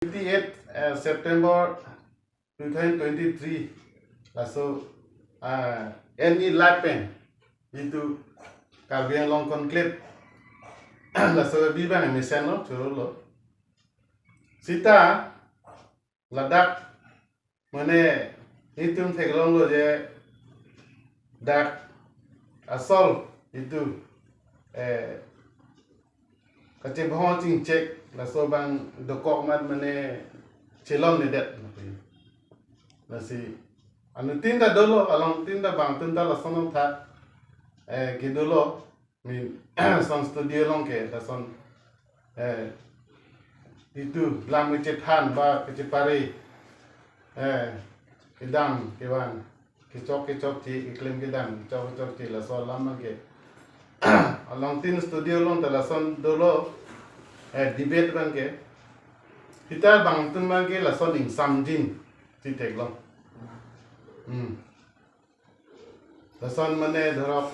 28 September 2023 laso any lapen itu kabian long conclave laso biban emisano churolo sita ladak mane hitung teglong lo je dak asol itu kacang bawang cincek laso bang dokok mat mane celon nedet nasi anu tinda dolo along tinda bang tinda lason tha kidolo min son studio long ke lason itu lam kecethan ba kecepari kedam kewan kecok ci iklem kedam kecok ci lason lama ke along tin studio long talason dolo debate bang ke kita bang tun bang ke lason ing samjin ci teglong lason mane dorok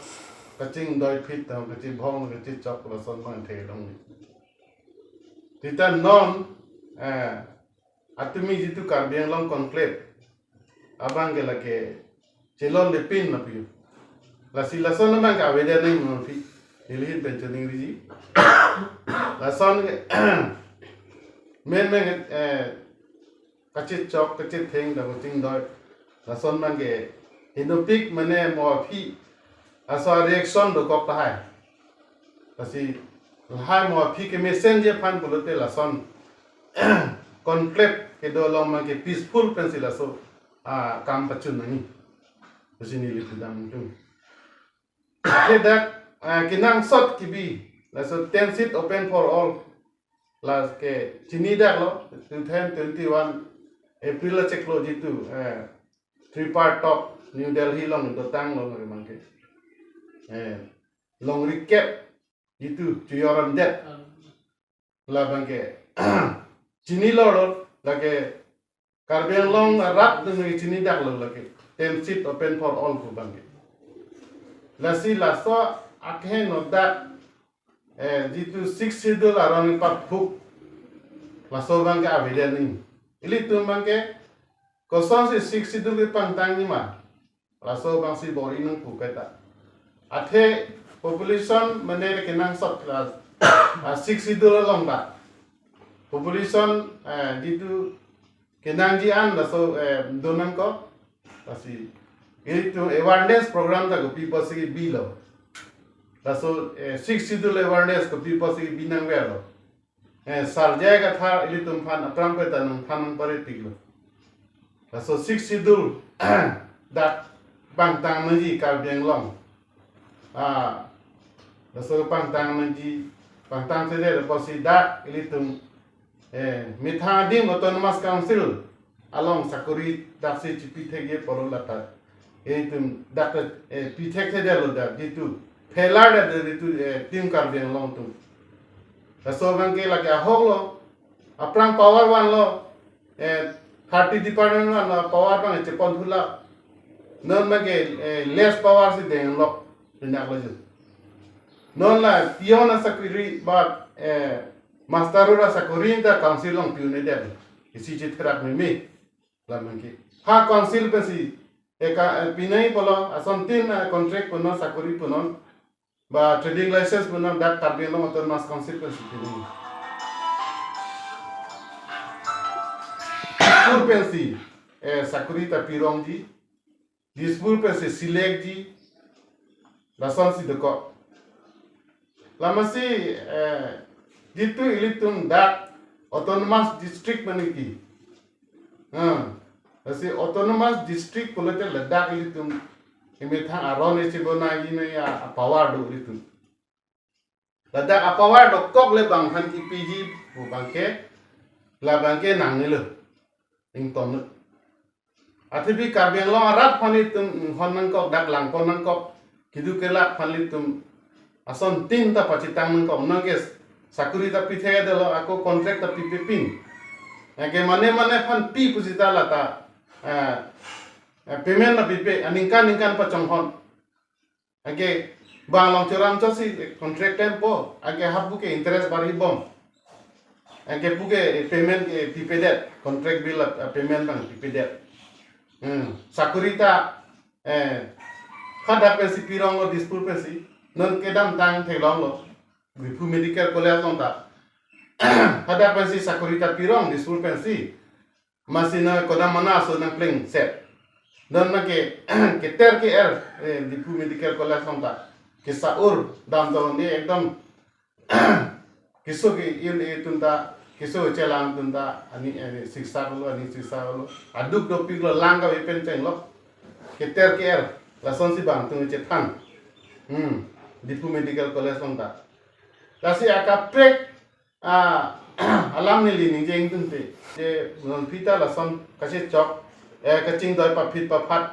kacing doi fit tam kacing bong kacing chok lason bang teglong kita non atumi jitu karbiang long conclave abang ke lake celon lepin na piu lasi lason bang ka weda nai mon fi ilih benjoning riji lason men kacit chok kacit theng da kacing doi lason bang ke hinopik mane mo fi asa reaction do kok tahai lasi hai mo fi ke messenger fan bolote lason conclave ke do long mang ke peaceful pensila so kam pachun nani usini lipudam tu kedak kinang sot kibi laso 10 seat open for all las ke chinida lo 2021 April check lo jitu 3-part talk New Delhi long do tang lo mang ke long recap itu cuyoran det la bangke chini lo lake karbiang long rat dengan chini dak lo lake 10 seat open for all ku bangke lasi laso akhe no dak jitu 6 schedule aron pat book laso bangke aviden ni ili tum bangke koson si 6 schedule pantang ni ma laso bang si bori nang pu kata athe population mane kenang sot class 6 schedule long ba population jitu kenang ji an laso donang ko lasi itu awareness program ta ko people si bilo laso 6 schedule awareness ko people si binang welo sarjay ka tha ili tum phan apram pe tan phan pare tiklo laso 6 schedule dat bang tang naji ka biang long laso pang tang naji pang tang sede ko si dat ili tum Mithadim Autonomous Council along Sakuri Dapsi Chipithege Porolata etum Dr. Pithek Hedelo da gitu Pelar da itu tim karbiang long tum laso bangke lagi aholo aprang power one lo 30 department one power bang cepon hula non bangke less power si deng lo tindak laju non la piona sakuri ba Mastarura sakurinta council long piune der isi chitrak me la manki ha council pesi eka pinai polo asontin contract puno sakuri puno ba trading license puno dak tarbian long autonomous council pesi pinai pur pensi sakurita pirongji dispur pensi silekji lason si deko lamasi gitu ilitung dak autonomous district maniki asi autonomous district polete ladak ilitung imethang aron ese bona gine ya power do ilitung ladak power do kok le bang han ki pg bu bangke la bangke nangile ing ton atibi karbiang lo arat phanitum honang kok dak lang konang kok kidu kelak phanitum ason tin ta pachitang kok nages sakuri ta pithe delo ako contract ta pipin ke mane phan pi pusita lata payment na pipe aningkan pa chonghon age bang long choram chosi contract tempo age habu ke interest bari bom ke puke payment ke pipedet contract bill payment bang pipedet sakurita kada pensi pirong lo dispur pensi non kedam tang thelong lo bipu medical college lonta kada pensi sakurita pirong dispur pensi masina kodam mana so nang pling set non na ke ter ke bipu medical college lonta ke saur dam to ni ekdam kiso ke il tunta kiso chelang tunta ani siksa lo aduk topik lo langga wepen cheng lo ke ter ke la sonsi bang tung chetan dipu medical college lonta kasi akaprek alam ni li ning jeng tunte je non pita la son kasi chok kaching doi pa phit pa phat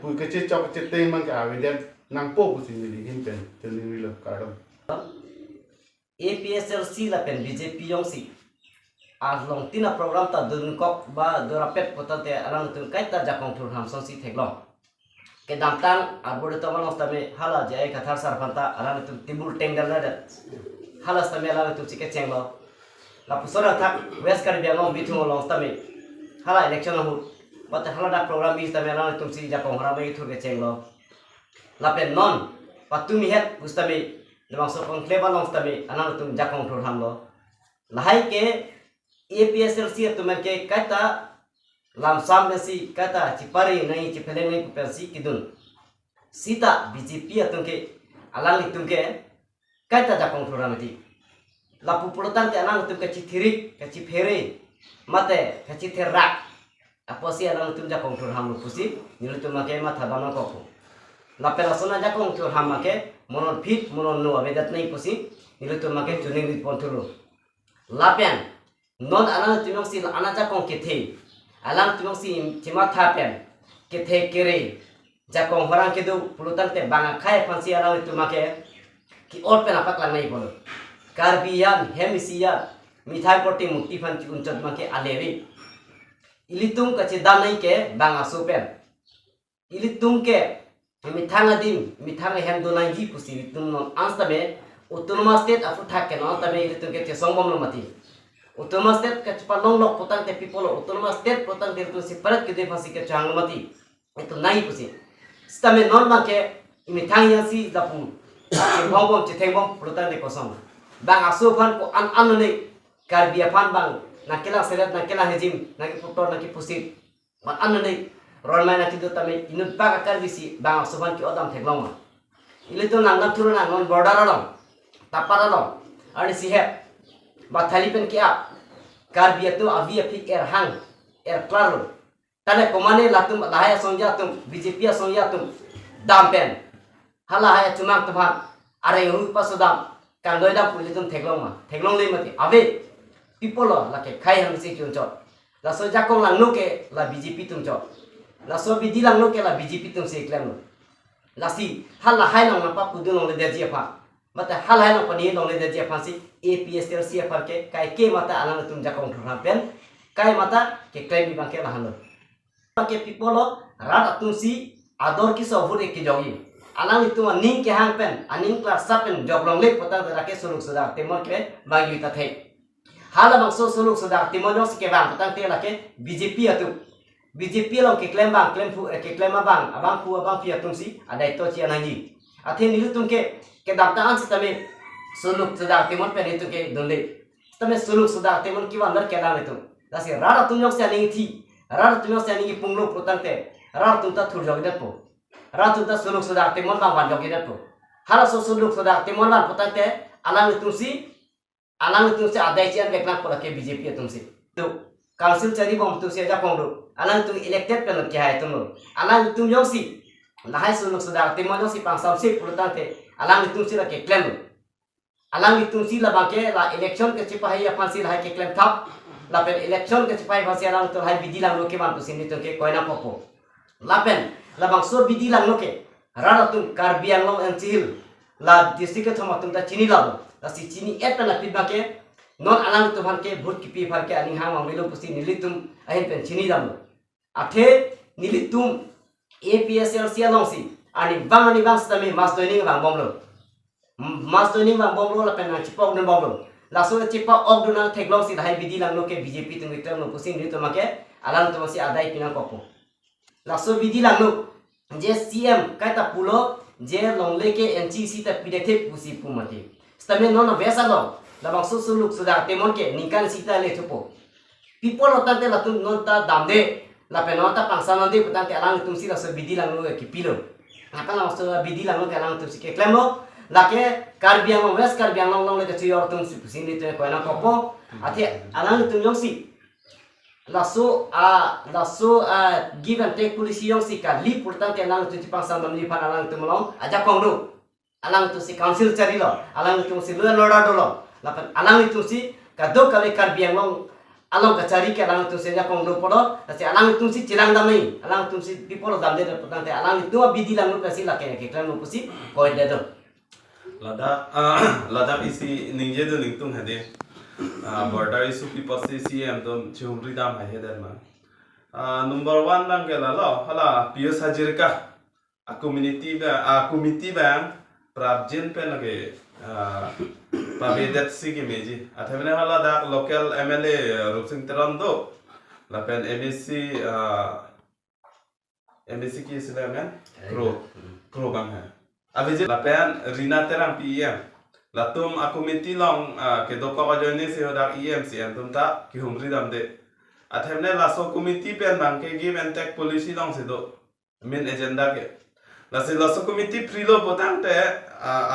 pu kachi chok cheteng man ka aweden nang po pusin ni hin pen tening lo karam APHLC la pen BJP yong si long tina program ta dun kok ba dorapet potante alang tun kaita jakong thur ham son si theklong ke damtang abode to manos tame hala jai kathar sar phanta alang tun tibul tengdal na halas tame alang tun chike chenglo la pusora thak west kar biangom bithung long tame hala election hu bat hala da program bi tame alang tun si jakong hara bai thur ke chenglo la pen non patumi het pustame demang so conclave long tame alang tun jakong thur ham lo lahai ke APHLC tumen ke kata lam sam si kata cipari nai cipeleng nai kupensi kidun sita BJP atungke alang itungke kata jakong thuramati lapu pulutan te alang tung kecithirik keciphere mate kecithera aposi alang tung jakong thuram lu pusi nilu tung make matha dana koku lapela sona jakong thuram make monon fit monon no abedat nai pusi nilu tung make tuning rit pontulu lapen non alang tung si ana jakong kethe alang tung si cima thapen kethe kere jakong horang kedu pulutan te banga khai phansi alang tung make ki or pen apak lang nai bolo karbiyan hemisia mithai poti mukti phan chi unchat make alewi ilitung kache danai ke banga sopen ilitung ke mithanga dim mithanga hem donai ji pusi ilitung non anstabe autonomous state afu thak ke non tabe ilitung ke songbom lo mati autonomous state ka palong lok potang te people autonomous state potang te tu separate ke de phansi ke chang mati itu nai pusi stame non make mithang yang si dapu bom citheng potang de kosong bang asu phan ko an ne karbia phan bang nakela selat nakela hejim naki putor naki pusi man an ne rol mai naki do tame inut pa ka karbisi bang asu phan ki odam theklong ile to nang thuruna non border along tapara long ani sihe bathali pen kia karbia tu avia phi hang klaro tane komane latum lahaya sonja tum BJP sonja tum dampen hala haya chumang tuphan are hu pasudam kandoi dam pulitum theklong le mati ave people la ke khai ham se kyun chot la so jakong lang no ke la BJP tum chot la so bidi lang no ke la BJP tum se klem la si hala hai nang pa pudun le de pa mata hal hai nang pani nong le de pa si APHLC par ke kai ke mata alang tum jakong thram pen kai mata ke claim bang ke la han ke people rat tum si ador ki so vure ke jogi alang itu ning ke hang pen aning class sapen joglong le pota da ke suluk sudah temor ke bagi ta the hala bang so suluk sudah temor jos ke bang tang te la ke BJP atu BJP long ke claim bang claim fu ke claim abang fu abang pi atum si ada itu ci anangi athe nilu tum ke daptaan si tame suluk sudah temor pen itu ke donde tame suluk sudah temor ki wander ke lam itu dasi rara tum yok se aning thi rara tum yok se aning punglo potang te rara tum ta thur jogi dat po ratu ta suluk sudah temon bang wan jogi dat po hala so suluk sudah temon lan potang te alang itu si adai cian beklang pola ke BJP tum si tu council chari bom tu se ja pongdo alang tu elected pen ke hai tum alang tum yok si lahai suluk sudah temon yok si pang sam se potang te alang itu si la ke claim alang itu si la bang ke la election ke cipai apa si la ke claim thap la pen election ke cipai bang si alang tu hai bidi lang lo ke man tu sin itu ke koina popo la pen la bang so bidi lang lo ke rara tum karbiang long encil la district thoma tum ta chini la la si chini et la pidba ke non alang tu bang ke bhut ki pi phar ke ani hang milo pusi nilitum ahin pen chini dam athe nilitum APHLC long si ani bang stami mas doining bang bomlo la pen chipok ne bomlo langsung cepat ok dona teglong si dahai bidi lang lo ke BJP tung item lo pusing ni tu make alang tu masih adai pinang kopo langsung bidi lang lo je CM kata pulo je long leke NCC ta pidete pusi pumati stame non vesa lo labang susuluk sudah temon ke ningkan sita le tupo people otante la tum non ta damde la penota pangsanande putante alang tum si la so bidi lang lo ke pilo apa la so bidi lang lo ke alang tum si ke klemo lake karbiang wes karbiang long le tu yor tum sini tu ko na kopo ati alang tum yong si lasso give and take policy yong si ka li portante alang tu tipang sam ni pan alang tum long aja kongru alang tu si council chari lo alang tum si lo lora do lo lapan alang tu si kado kale karbiang long alang ka chari ke alang tum si ja kongru podo asi alang tum si cirang damai alang tum si people damde portante alang tu bidi lang lu kasi lake ke klan lu pusi ko de do Ladak isi ninje do ningtung hade border isu people CM to chumri dam hai hedan ma number 1 lang ke lalo hala pius hajirka a community ba prabjen pe lage prabedat si ke meji athamne hala dak local MLA Rupsing Terando la pen MBC ki silaman kro bang hai Abis lapan Rina terang PM, latum aku minti long ke doko kajone se hodak si antum tak ki humri dam de. Athemne laso komiti pen bang ke give and take policy long se do main agenda ke. Laso komiti prilo potang te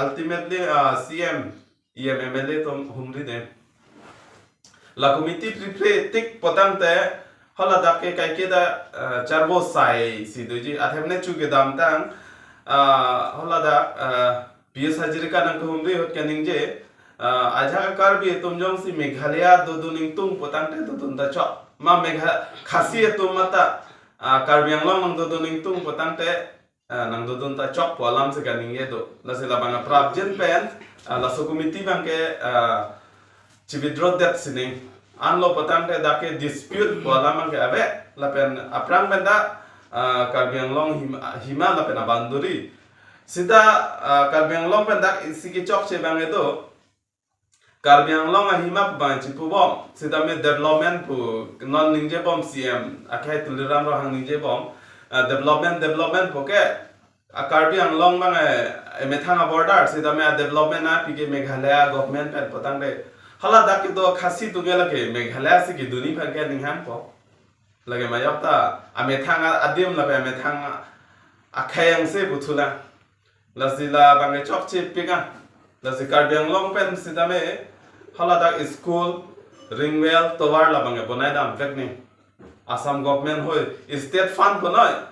ultimately CM MLA tom humri de. La komiti prepare tik potang te hala dak ke kai ke da charbo sai si doji athemne chu ke dam tang होला दा बीएस हजरिका नंग हुमरी होत कनिंग जे आजा कर भी तुम जों सी मेघालय दुदुनिंग तुम पोतांटे दुदुन दा च मा मेघा खासी तुम मता कार्बियांग लोंग नंग दुदुनिंग तुम पोतांटे नंग दुदुन ता चक पोलाम से कनिंग ये दो लसे लाबांगा प्राप्जन पेन लसो कमिटी बांके चिविद्रो डेट सिनिंग आन लो पोतांटे दाके डिस्प्यूट पोलाम के अबे लापेन अप्रांग Benda Karbiang long hima la pena banduri sida Karbiang long pendak isi ki chok che bang itu Karbiang long hima bang chipu bom sida me development pu non ningje bom CM akai tuliram ro hang ningje bom development pu ke Karbiang long bang methanga border sida me development na pike Meghalaya government pen potang de hala dak ki do khasi tu gela ke Meghalaya se ki duni phan ke ningham po lagi mayok ta amethang adim la amethang akhayang se butula lasila bangai chok chip pinga lasi Karbiang long pen sidame halada school ringwell towar la bangai bonai dam vekni Assam government hoy state fund bonai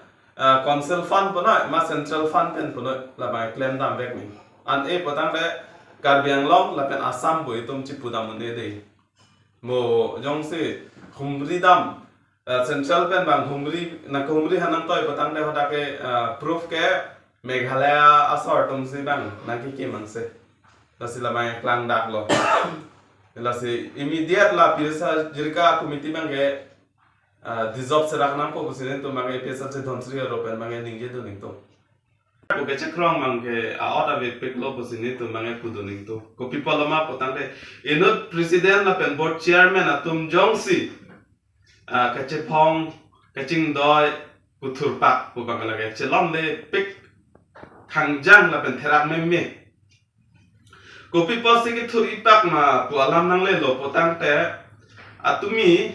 council fund bonai ma central fund pen bonai la bangai claim dam vekni an e potang le Karbiang long la pen Assam boi tum chipudam ne de mo jong se humri dam central pen bang humri hanam toy patang de hoda ke proof ke Meghalaya asor tum si bang naki ki mangse lasila mai klang dak lo lasi immediate la pisa jirka committee bang ke dissolve se raknam ko kusinen to mang APHLC Dhansiri European mang ningje do ning to ko ke chekrong mang ke aoda ve peklo kusinen to mang kudo ning to ko people ma patang de enot president la pen board chairman atum jongsi kachepong kaching doi puthur pak pu bangalage chelom le pik thangjang la pen therak memme kopi posi ki thuri pak ma pu alam nang le lo potang te atumi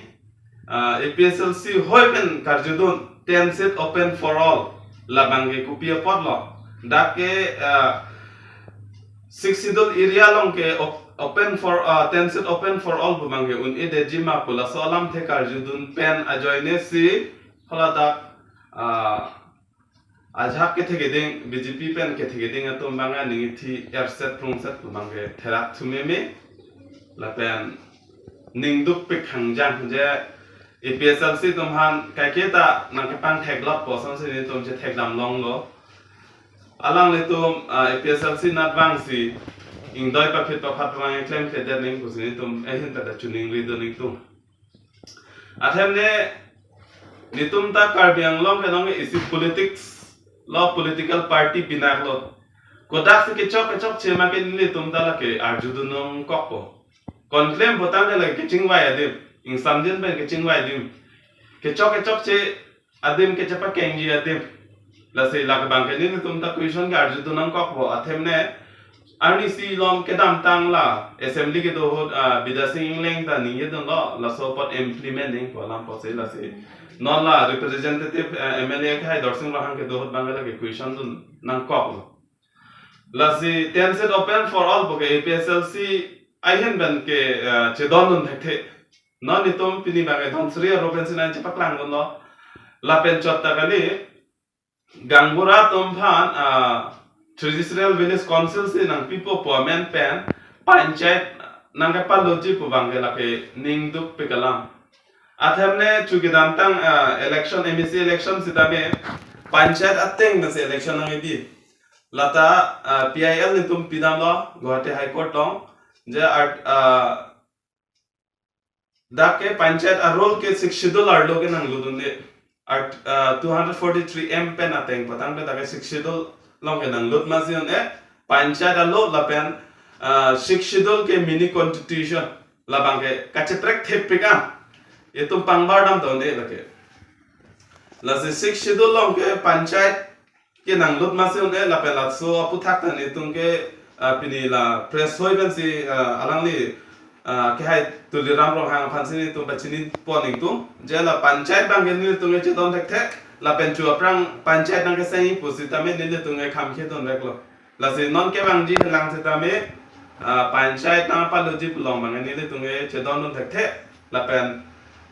APHLC hoi pen karjudun 10 seat open for all la bange kopi apot lo dake 60 area long ke open for 10 seat open for all bumange un ede jima pula solam the karjudun pen ajoine si holada ajhak ke thege ding BJP pen ke thege ding atum banga ningi thi airset prungset bumange therak thumeme la pen ningduk pik hangjang je APHLC tumhan kaiketa nangkepang theglap poson se tum je thegdam long lo alang le tum APHLC natwang si ingdoi pa phit pa phat ma claim ke der ning kusini tum ehin ta chuning li do ning tum athem ne nitum ta Karbiang long ke nong isi politics law political party binak lo kodak se ke chok chema ke ni tum ta la ke arjudunong kokko còn claim bộ tăng đây là cái chính vay adim in samjin bên cái chính vay adim cái chok chế adim cái chapa keng gì adim là sẽ là cái bằng cái này tụm ta question gar ju tu nang kok bo athem ne arni si lom cái dam tang là assembly cái đồ bidasing leng ta ni yedon lo là support implementing ko lam po se là sẽ non là representative MLA cái hai dorsing lo hang cái đồ bang cái question tu nang kok là sẽ ten set open for all bo cái APHLC ai hen ban cái che don nun thek the non ni tom pini ba cái Dhansiri Roben sinan che paklang don lo la pen chot ta kali gangbura tom phan traditional village council se nang pipo po men pen panchayat nang ka paloji po bang la ke ning duk pe kalam athem ne chugidam tang election MEC election sitame panchayat ateng na se election nang di lata PIL ni tum pidam lo Guwahati High Court long je da ke panchayat a role ke 6 schedule arlo ke nang ludun de at 243 M pen ateng patang pe da ke 6 schedule long ke nang lut masion e panchayat a lo la pen 6 schedule ke mini constitution la bang ke kachetrek thep pe ka ye tum pangbar dam don de la ke la se 6 schedule long ke panchayat ke nang lut masion e la pen la so apu thak ta ni tum ke pini la press hoi ben si alang ni ke hai tuli ram ro hang phan sini tum bachini poning tum je la panchayat bang ke ni tum che don thek thek la pen chu aprang panchayat nang ke sai posita me ni tum ke kham khe don rek lo la se non ke bang ji lang se ta me panchayat nang pa lo ji long bang ni tum ke che don thek thek la pen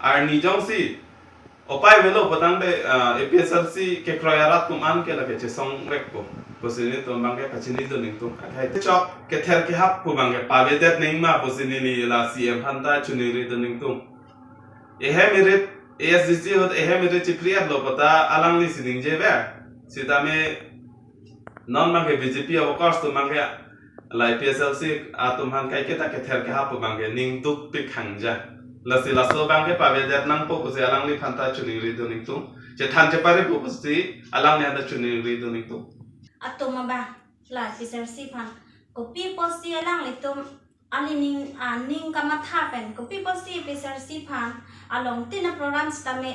ar ni jong si opai velo patang de APHLC ke kroyarat tum an ke la ke che song rek ko posini tum bang ke pachini don ning tum khai chok ke ther ke hap pu bang ke pavedet ning ma posini ni la CM phanta chuni ri don ning tum ehe merit ASDC hot ehe merit chipriat lo pata alang ni sining je ver sitame non bang ke BJP of course tum bang ke la APHLC atum han kai ke ta ke ther ke hap pu bang ke ning tuk pik hangja la si la so bang ke pavedet nang po ko se alang ni phanta chuni ri don ning tum che than che pare po si alang ne da chuni ri don ning tum atum ba la APHLC phan kopi posi alang litum alining ning kamatha pen kopi posi APHLC phan along tina program stame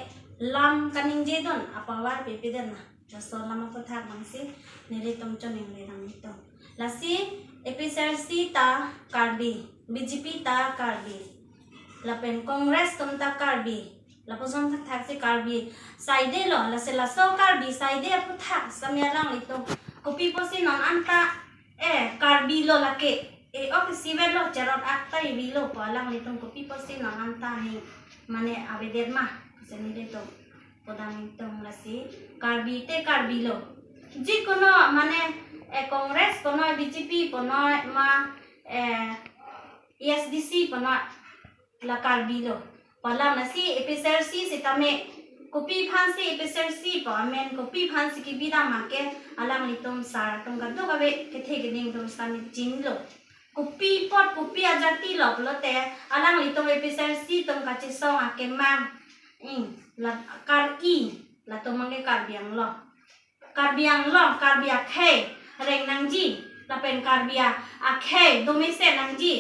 lam kaning jedon apawar pepiden na so lama potha bangsi nilitum choning le dang ito la si APHLC ta karbi BJP ta karbi la pen congress tum ta karbi la poson thak se karbi side lo la se la so karbi side potha samya lang litum kopi posi non anta karbi lo lake ofisi velo charot akta ibilo palang nitong kopi posi non anta ni mane abedet mah seni deto podang itong lasi karbi te karbi lo ji kono mane kongres kono BJP kono ma ESDC kono la karbi lo palang nasi APHLC sitame kopi phansi APHLC pa men kopi phansi ki bida make alang litum sar tung ga do gawe ke the ke ning dum sami jin lo kopi pot kopi ajati lo te alang litum APHLC tum ka chi song ake mang la kar I la to mangi karbiang lo karbia khe reng nang ji la pen karbia akhe domise nang ji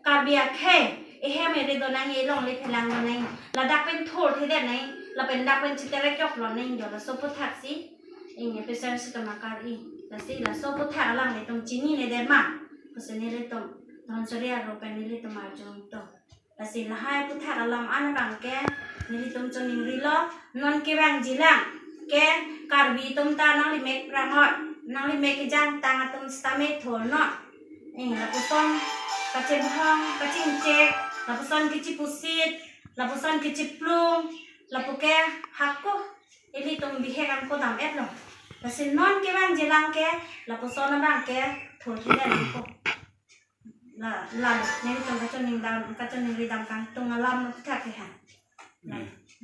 karbia khe ehe mere do nang e long le phelang nang la dak pen thor the de nai la pen dak pen chitere kyok lo nai jo la so pu thak si ing APHLC to makar I la si la so pu thak lang le tom chini le de ma pasani le tom Dhansiri ro pen le tom ar jong to la si la hai pu thak alam an bang ke ni tom choning ri lo non ke bang jilang ke karbi tom ta nang li mek prang hot nang li mek jang tang atum stame thor no ing la pu tom kache bhang kaching che la pu son kichi pusit la pu son kichi plung la pu ke hakko ili tom bihe kan ko dam et lo la sin non ke bang jilang ke la pu son bang ke thor thi den ko la ne tom ka choning ri dam kang tung alam thak ke ha